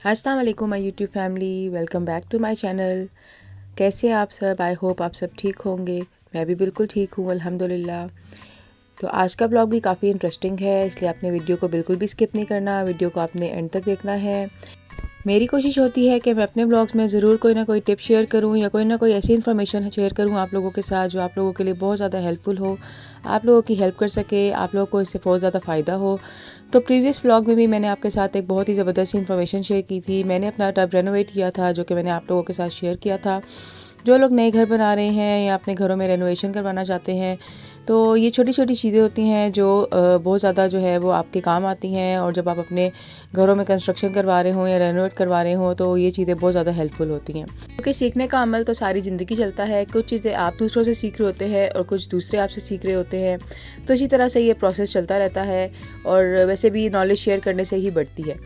अस्सलाम वालेकुम my YouTube family, welcome back to my channel. कैसे हैं आप सब? आई होप आप सब ठीक होंगे। मैं भी बिल्कुल ठीक हूँ अल्हम्दुलिल्लाह। तो आज का ब्लॉग भी काफ़ी इंटरेस्टिंग है, इसलिए आपने वीडियो को बिल्कुल भी स्किप नहीं करना, वीडियो को आपने एंड तक देखना है। मेरी कोशिश होती है कि मैं अपने ब्लॉग्स में ज़रूर कोई ना कोई टिप शेयर करूं या कोई ना कोई ऐसी इन्फॉर्मेशन शेयर करूं आप लोगों के साथ जो आप लोगों के लिए बहुत ज़्यादा हेल्पफुल हो, आप लोगों की हेल्प कर सके, आप लोगों को इससे बहुत ज़्यादा फ़ायदा हो। तो प्रीवियस ब्लॉग में भी मैंने आपके साथ एक बहुत ही ज़बरदस्त इन्फॉर्मेशन शेयर की थी। मैंने अपना टब रेनोवेट किया था, जो कि मैंने आप लोगों के साथ शेयर किया था। जो लोग नए घर बना रहे हैं या अपने घरों में रेनोवेशन करवाना चाहते हैं, तो ये छोटी छोटी चीज़ें होती हैं जो बहुत ज़्यादा जो है वो आपके काम आती हैं। और जब आप अपने घरों में कंस्ट्रक्शन करवा रहे हों या रेनोवेट करवा रहे हों, तो ये चीज़ें बहुत ज़्यादा हेल्पफुल होती हैं। क्योंकि सीखने का अमल तो सारी ज़िंदगी चलता है। कुछ चीज़ें आप दूसरों से सीख रहे होते हैं और कुछ दूसरे आपसे सीख रहे होते हैं। तो इसी तरह से ये प्रोसेस चलता रहता है और वैसे भी नॉलेज शेयर करने से ही बढ़ती है।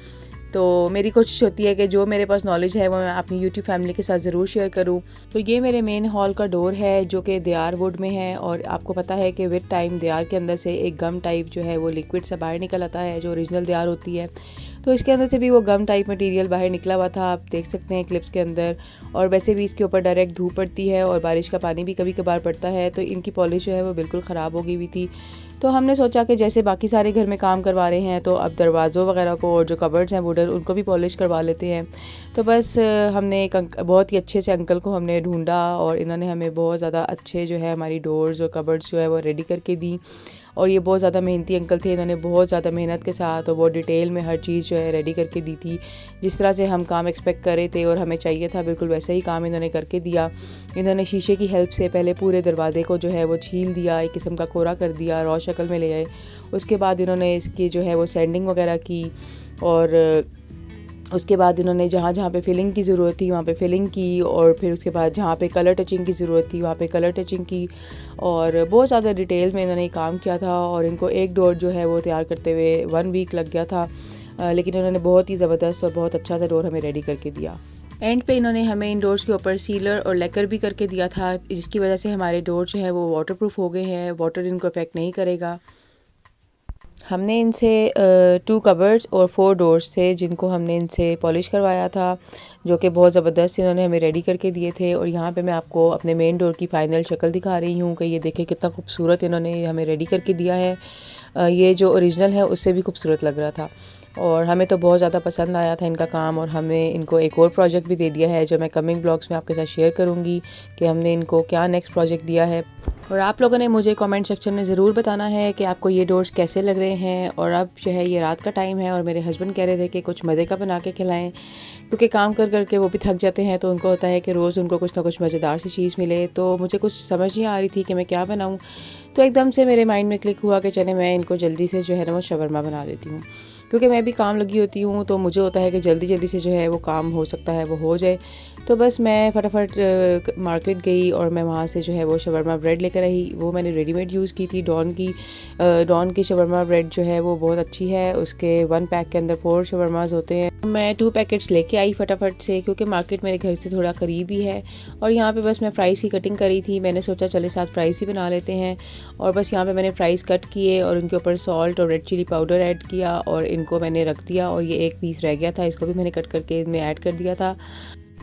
तो मेरी कोशिश होती है कि जो मेरे पास नॉलेज है वो मैं अपनी यूट्यूब फैमिली के साथ ज़रूर शेयर करूं। तो ये मेरे मेन हॉल का डोर है जो कि दियार वुड में है। और आपको पता है कि विद टाइम दियार के अंदर से एक गम टाइप जो है वो लिक्विड सा बाहर निकल आता है, जो ओरिजिनल दियार होती है। तो इसके अंदर से भी वो गम टाइप मटेरियल बाहर निकला हुआ था, आप देख सकते हैं क्लिप्स के अंदर। और वैसे भी इसके ऊपर डायरेक्ट धूप पड़ती है और बारिश का पानी भी कभी कभार पड़ता है, तो इनकी पॉलिश जो है वो बिल्कुल ख़राब हो गई हुई थी। तो हमने सोचा कि जैसे बाकी सारे घर में काम करवा रहे हैं, तो अब दरवाज़ों वगैरह को और जो कबर्ड्स हैं वुडन, उनको भी पॉलिश करवा लेते हैं। तो बस हमने एक बहुत ही अच्छे से अंकल को हमने ढूंढा और इन्होंने हमें बहुत ज़्यादा अच्छे जो है हमारी डोर्स और कबर्ड्स जो है वो रेडी करके दी। और ये बहुत ज़्यादा मेहनती अंकल थे, इन्होंने बहुत ज़्यादा मेहनत के साथ और बहुत डिटेल में हर चीज़ जो है रेडी करके दी थी। जिस तरह से हम काम एक्सपेक्ट कर रहे थे और हमें चाहिए था, बिल्कुल वैसा ही काम इन्होंने करके दिया। इन्होंने शीशे की हेल्प से पहले पूरे दरवाजे को जो है वो छील दिया, एक किस्म का कोरा कर दिया, रॉ शक्ल में ले आए। उसके बाद इन्होंने इसकी जो है वो सैंडिंग वगैरह की। और उसके बाद इन्होंने जहाँ जहाँ पे फिलिंग की ज़रूरत थी वहाँ पे फिलिंग की। और फिर उसके बाद जहाँ पे कलर टचिंग की ज़रूरत थी वहाँ पे कलर टचिंग की। और बहुत ज़्यादा डिटेल में इन्होंने काम किया था। और इनको एक डोर जो है वो तैयार करते हुए 1 वीक लग गया था, लेकिन इन्होंने बहुत ही ज़बरदस्त और बहुत अच्छा सा डोर हमें रेडी करके दिया। एंड पे इन्होंने हमें इन डोर्स के ऊपर सीलर और लेकर भी करके दिया था, जिसकी वजह से हमारे डोर जो है वो वाटरप्रूफ हो गए हैं, वाटर इनको अफेक्ट नहीं करेगा। हमने इनसे 2 कबर्ड्स और 4 डोर्स थे जिनको हमने इनसे पॉलिश करवाया था, जो कि बहुत ज़बरदस्त इन्होंने हमें रेडी करके दिए थे। और यहाँ पे मैं आपको अपने मेन डोर की फ़ाइनल शक्ल दिखा रही हूँ कि ये देखें कितना खूबसूरत इन्होंने हमें रेडी करके दिया है। ये जो ओरिजिनल है उससे भी खूबसूरत लग रहा था और हमें तो बहुत ज़्यादा पसंद आया था इनका काम। और हमें इनको एक और प्रोजेक्ट भी दे दिया है, जो मैं कमिंग ब्लॉग्स में आपके साथ शेयर करूँगी कि हमने इनको क्या नेक्स्ट प्रोजेक्ट दिया है। और आप लोगों ने मुझे कमेंट सेक्शन में ज़रूर बताना है कि आपको ये डोर्स कैसे लग रहे हैं। और अब जो है ये रात का टाइम है और मेरे हस्बैंड कह रहे थे कि कुछ मज़े का बना के खिलाएं, क्योंकि काम कर करके वो भी थक जाते हैं, तो उनको होता है कि रोज़ उनको कुछ ना कुछ मज़ेदार सी चीज़ मिले। तो मुझे कुछ समझ नहीं आ रही थी कि मैं क्या बनाऊँ। तो एकदम से मेरे माइंड में क्लिक हुआ कि चले मैं इनको जल्दी से जो है ना वो शवरमा बना देती हूँ, क्योंकि मैं भी काम लगी होती हूँ, तो मुझे होता है कि जल्दी जल्दी से जो है वो काम हो सकता है वो हो जाए। तो बस मैं फटाफट मार्केट गई और मैं वहाँ से जो है वो शवरमा ब्रेड लेकर आई। वो मैंने रेडीमेड यूज़ की थी, डॉन की शवरमा ब्रेड जो है वो बहुत अच्छी है। उसके 1 पैक के अंदर 4 शवरमाज होते हैं। मैं 2 पैकेट्स लेके आई फटाफट से, क्योंकि मार्केट मेरे घर से थोड़ा करीब ही है। और यहाँ पे बस मैं फ़्राइज़ की कटिंग करी थी, मैंने सोचा चले साथ फ़्राइज़ ही बना लेते हैं। और बस यहाँ पे मैंने फ़्राइज़ कट किए और उनके ऊपर सॉल्ट और रेड चिली पाउडर ऐड किया और इनको मैंने रख दिया। और ये एक पीस रह गया था, इसको भी मैंने कट करके इनमें ऐड कर दिया था।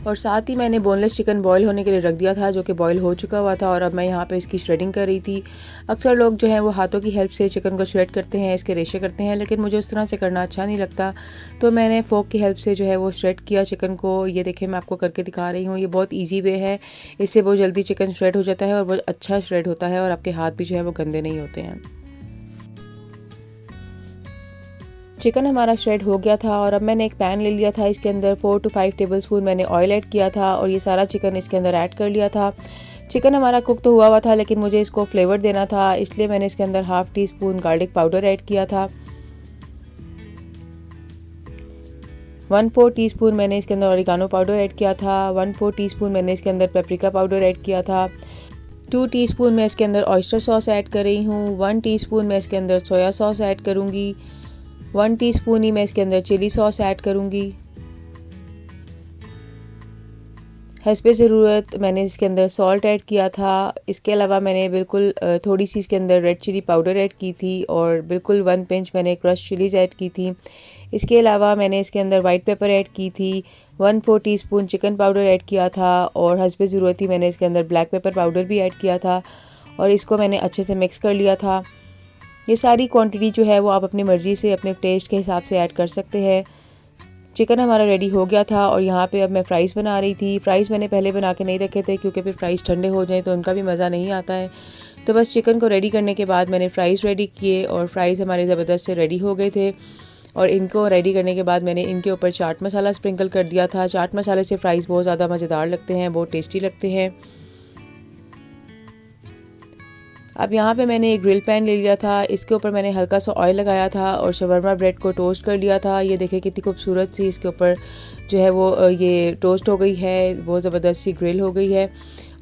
और साथ ही मैंने बोनलेस चिकन बॉईल होने के लिए रख दिया था, जो कि बॉईल हो चुका हुआ था। और अब मैं यहाँ पे इसकी श्रेडिंग कर रही थी। अक्सर लोग जो हैं वो हाथों की हेल्प से चिकन को श्रेड करते हैं, इसके रेशे करते हैं, लेकिन मुझे उस तरह से करना अच्छा नहीं लगता। तो मैंने फोक की हेल्प से जो है वो श्रेड किया चिकन को। ये देखें मैं आपको करके दिखा रही हूँ, ये बहुत ईजी वे है, इससे बहुत जल्दी चिकन श्रेड हो जाता है और बहुत अच्छा श्रेड होता है और आपके हाथ भी जो है वो गंदे नहीं होते हैं। चिकन हमारा श्रेड हो गया था और अब मैंने एक पैन ले लिया था, इसके अंदर 4 to 5 टेबलस्पून मैंने ऑयल ऐड किया था और ये सारा चिकन इसके अंदर ऐड कर लिया था। चिकन हमारा कुक तो हुआ था, लेकिन मुझे इसको फ्लेवर देना था, इसलिए मैंने इसके अंदर half tea spoon garlic powder add किया था। 1/4 टीस्पून मैंने इसके अंदर ऑरिगानो पाउडर ऐड किया था। 1/4 टीस्पून मैंने इसके अंदर पेपरिका पाउडर ऐड किया था। 2 टीस्पून मैं इसके अंदर ऑयस्टर सॉस ऐड कर रही हूँ। 1 टीस्पून मैं इसके अंदर सोया सॉस ऐड करूँगी। 1 टीस्पून ही मैं इसके अंदर चिली सॉस ऐड करूँगी। हस्बे ज़रूरत मैंने इसके अंदर सॉल्ट ऐड किया था। इसके अलावा मैंने बिल्कुल थोड़ी सी इसके अंदर रेड चिली पाउडर ऐड की थी और बिल्कुल 1 पिंच मैंने क्रश चिलीज़ ऐड की थी। इसके अलावा मैंने इसके अंदर वाइट पेपर ऐड की थी, 1/4 टीस्पून चिकन पाउडर ऐड किया था और हस्बे ज़रूरत ही मैंने इसके अंदर ब्लैक पेपर पाउडर भी ऐड किया था और इसको मैंने अच्छे से मिक्स कर लिया था। ये सारी क्वांटिटी जो है वो आप अपनी मर्ज़ी से अपने टेस्ट के हिसाब से ऐड कर सकते हैं। चिकन हमारा रेडी हो गया था और यहाँ पे अब मैं फ़्राइज़ बना रही थी। फ़्राइज़ मैंने पहले बना के नहीं रखे थे क्योंकि फिर फ़्राइज़ ठंडे हो जाएं तो उनका भी मज़ा नहीं आता है। तो बस चिकन को रेडी करने के बाद मैंने फ़्राइज़ रेडी किए और फ़्राइज़ हमारे ज़बरदस्त से रेडी हो गए थे। और इनको रेडी करने के बाद मैंने इनके ऊपर चाट मसाला स्प्रिंकल कर दिया था। चाट मसाले से फ़्राइज़ बहुत ज़्यादा मज़ेदार लगते हैं, बहुत टेस्टी लगते हैं। अब यहाँ पे मैंने एक ग्रिल पैन ले लिया था, इसके ऊपर मैंने हल्का सा ऑयल लगाया था और शवरमा ब्रेड को टोस्ट कर लिया था। ये देखिए कितनी खूबसूरत सी इसके ऊपर जो है वो ये टोस्ट हो गई है, बहुत ज़बरदस्त सी ग्रिल हो गई है।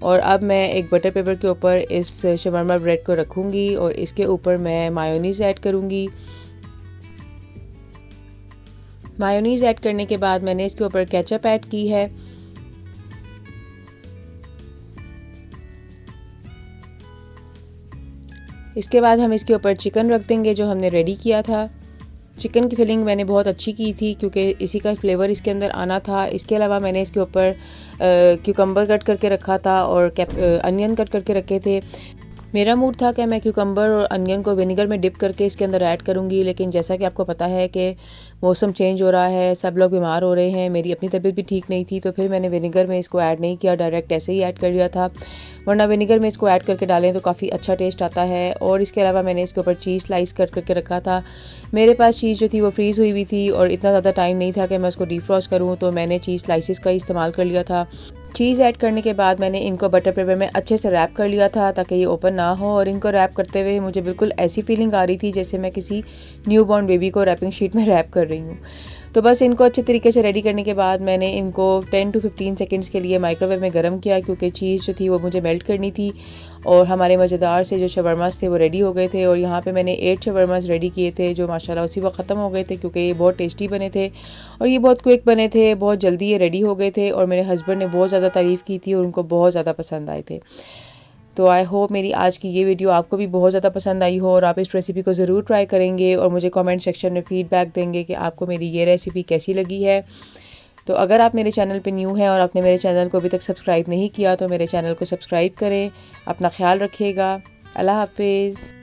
और अब मैं एक बटर पेपर के ऊपर इस शवरमा ब्रेड को रखूँगी और इसके ऊपर मैं मायोनीज़ ऐड करूँगी। मायोनीज़ ऐड करने के बाद मैंने इसके ऊपर केचप ऐड की है। इसके बाद हम इसके ऊपर चिकन रख देंगे जो हमने रेडी किया था। चिकन की फिलिंग मैंने बहुत अच्छी की थी क्योंकि इसी का फ्लेवर इसके अंदर आना था। इसके अलावा मैंने इसके ऊपर क्यूकम्बर कट करके रखा था और अनियन कट करके रखे थे। मेरा मूड था कि मैं क्यूकम्बर और अनियन को विनेगर में डिप करके इसके अंदर ऐड करूँगी, लेकिन जैसा कि आपको पता है कि मौसम चेंज हो रहा है, सब लोग बीमार हो रहे हैं, मेरी अपनी तबीयत भी ठीक नहीं थी, तो फिर मैंने विनेगर में इसको ऐड नहीं किया, डायरेक्ट ऐसे ही ऐड कर लिया था। वरना विनेगर में इसको ऐड करके डालें तो काफ़ी अच्छा टेस्ट आता है। और इसके अलावा मैंने इसके ऊपर चीज़ स्लाइस कट करके रखा था। मेरे पास चीज़ जो थी वो फ्रीज़ हुई हुई थी और इतना ज़्यादा टाइम नहीं था कि मैं उसको डीफ्रॉस्ट करूँ, तो मैंने चीज़ स्लाइसिस का इस्तेमाल कर लिया था। चीज़ ऐड करने के बाद मैंने इनको बटर पेपर में अच्छे से रैप कर लिया था ताकि ये ओपन ना हो। और इनको रैप करते हुए मुझे बिल्कुल ऐसी फीलिंग आ रही थी जैसे मैं किसी न्यू बॉर्न बेबी को रैपिंग शीट में रैप कर रही हूँ। तो बस इनको अच्छे तरीके से रेडी करने के बाद मैंने इनको 10 to 15 सेकंड्स के लिए माइक्रोवेव में गर्म किया क्योंकि चीज़ जो थी वो मुझे मेल्ट करनी थी। और हमारे मज़ेदार से जो शवरमास थे वो रेडी हो गए थे और यहाँ पे मैंने 8 शवरमास रेडी किए थे जो माशाल्लाह उसी वक्त ख़त्म हो गए थे क्योंकि ये बहुत टेस्टी बने थे और ये बहुत क्विक बने थे, बहुत जल्दी ये रेडी हो गए थे। और मेरे हस्बैंड ने बहुत ज़्यादा तारीफ़ की थी और उनको बहुत ज़्यादा पसंद आए थे। तो आई होप मेरी आज की ये वीडियो आपको भी बहुत ज़्यादा पसंद आई हो और आप इस रेसिपी को ज़रूर ट्राई करेंगे और मुझे कमेंट सेक्शन में फ़ीडबैक देंगे कि आपको मेरी ये रेसिपी कैसी लगी है। तो अगर आप मेरे चैनल पे न्यू हैं और आपने मेरे चैनल को अभी तक सब्सक्राइब नहीं किया तो मेरे चैनल को सब्सक्राइब करें। अपना ख्याल रखिएगा। अल्लाह हाफिज़।